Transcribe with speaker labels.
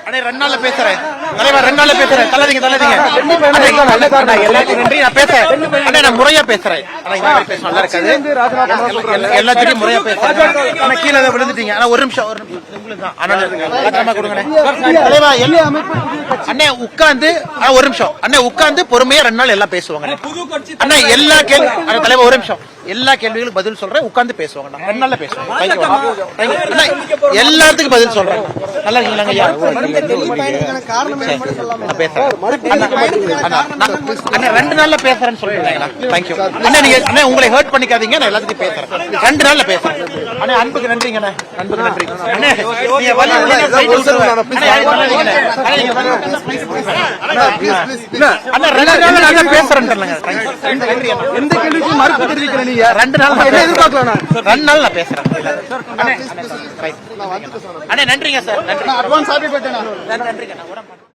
Speaker 1: அண்ணே 2 நாள்ல பேசுறேன் தலைவர் 2 நாள்ல பேசுறேன் தள்ளாதீங்க எல்லாத்துக்கும் நன்றி நான் பேசுறேன் அண்ணே நான் முறையா பேசுறேன் நல்லா இருக்காது எல்லாத்தையும் முறையா பேசுறேன் ஆனா கீழே விழுந்துட்டீங்க ஆனா ஒரு நிமிஷம் உங்களுக்கு தான் கொடுங்க அண்ணே உட்கார்ந்து ஒரு நிமிஷம் அண்ணே உட்கார்ந்து பொறுமையா 2 நாள் எல்லாம் பேசுவாங்க அண்ணா எல்லா கேள்வி தலைவர் ஒரு நிமிஷம் எல்லா கேள்விகளுக்கும் பதில் சொல்றேன் உட்கார்ந்து பேசுவாங்க 2 நாள்ல பேசுவாங்க எல்லாத்துக்கும் பதில் சொல்றேன் நல்லா இருக்கீங்களா ஐயா அண்ணா 2 நாள்ல பேசுறேன்னு சொல்றீங்களா தேங்க்யூ அண்ணா நீங்க அண்ணா உங்களை ஹர்ட் பண்ணிக்காதீங்க நான் எல்லாத்துக்கும் பேசுறேன் 2 நாள்ல பேசுறேன் அண்ணா அன்புக்கு நன்றிங்க அண்ணா அன்புக்கு நன்றி அண்ணா நீங்க வலி அண்ணா 2 நாள்ல நான் பேசுறேன் எந்த கேள்விக்கும் மறுப்பு தெரிவிக்கிறேன் நீங்க 2 நாள் என்ன எதிர்பார்க்கலாம் 2 நாள் நான் பேசுறேன் அண்ணா நன்றிங்க சார் நன்றி அட்வான்ஸ் ஆர்டர் போட்டேன் நன்றிங்க